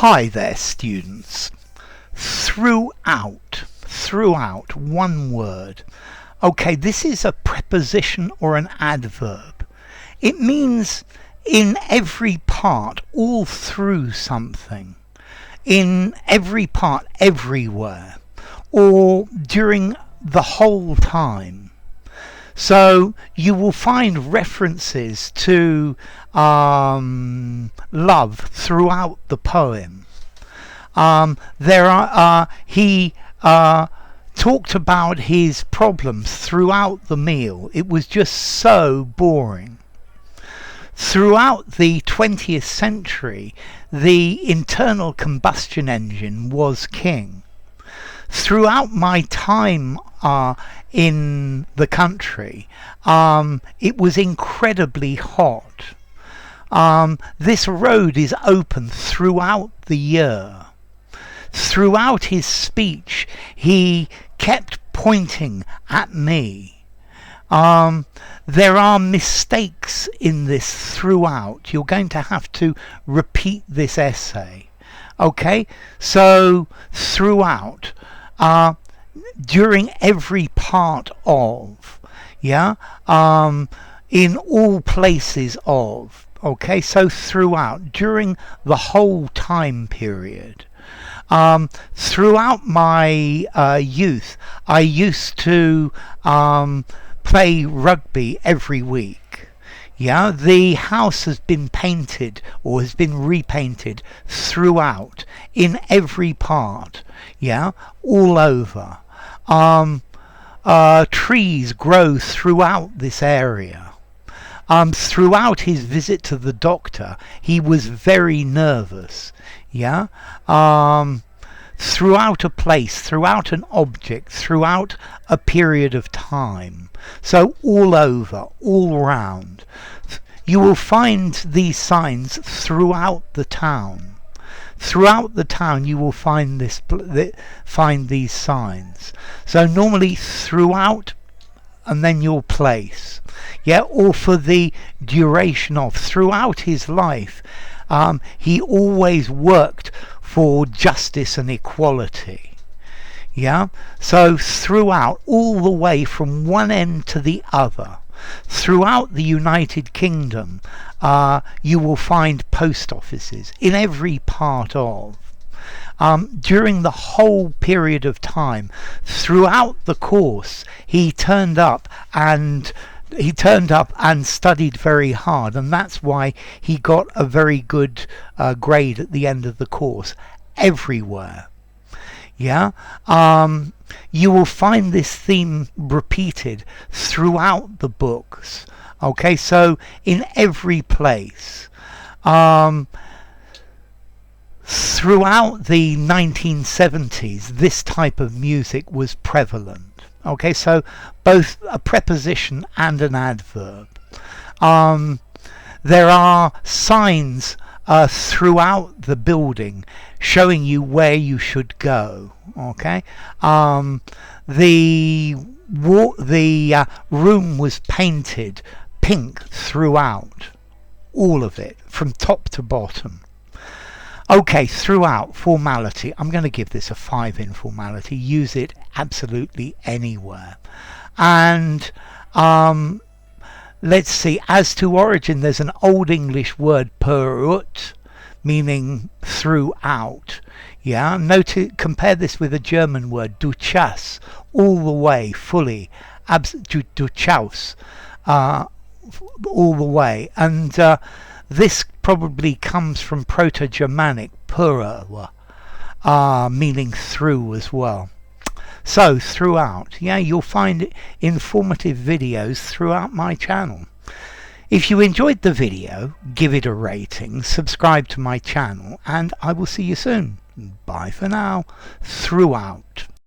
Hi there, students. Throughout, one word. Okay, this is a preposition or an adverb. It means in every part, all through something. In every part, everywhere. Or during the whole time. So you will find references to love throughout the poem. He talked about his problems throughout the meal. It was just so boring. Throughout the 20th century, the internal combustion engine was king. Throughout my time in the country, it was incredibly hot. This road is open throughout the year. Throughout his speech, he kept pointing at me. There are mistakes in this throughout. You're going to have to repeat this essay. Okay, so throughout, during every part of, in all places of. Okay, so throughout, during the whole time period. Throughout my youth, I used to play rugby every week. The house has been painted or has been repainted throughout, in every part, all over. Trees grow throughout this area. Throughout his visit to the doctor, he was very nervous. Throughout a place, throughout an object, throughout a period of time. So all over, all round. You will find these signs throughout the town. Throughout the town you will find these signs. So normally throughout and then your place. Or for the duration of. Throughout his life, he always worked for justice and equality. So throughout, all the way from one end to the other. Throughout the United Kingdom, you will find post offices in every part of. During the whole period of time, throughout the course, he turned up and studied very hard, and that's why he got a very good grade at the end of the course everywhere. You will find this theme repeated throughout the books. Okay, so in every place. Throughout the 1970s, this type of music was prevalent. Okay, so both a preposition and an adverb. There are signs throughout the building showing you where you should go. Okay, the room was painted pink throughout, all of it, from top to bottom. Okay, throughout, formality. I'm going to give this a 5 in formality. Use it absolutely anywhere. And let's see, as to origin, there's an Old English word, perut, meaning throughout. Compare this with a German word, durchaus, all the way, fully, durchaus, all the way. And this probably comes from Proto-Germanic, pura, meaning through as well. So, throughout, you'll find informative videos throughout my channel. If you enjoyed the video, give it a rating, subscribe to my channel, and I will see you soon. Bye for now. Throughout.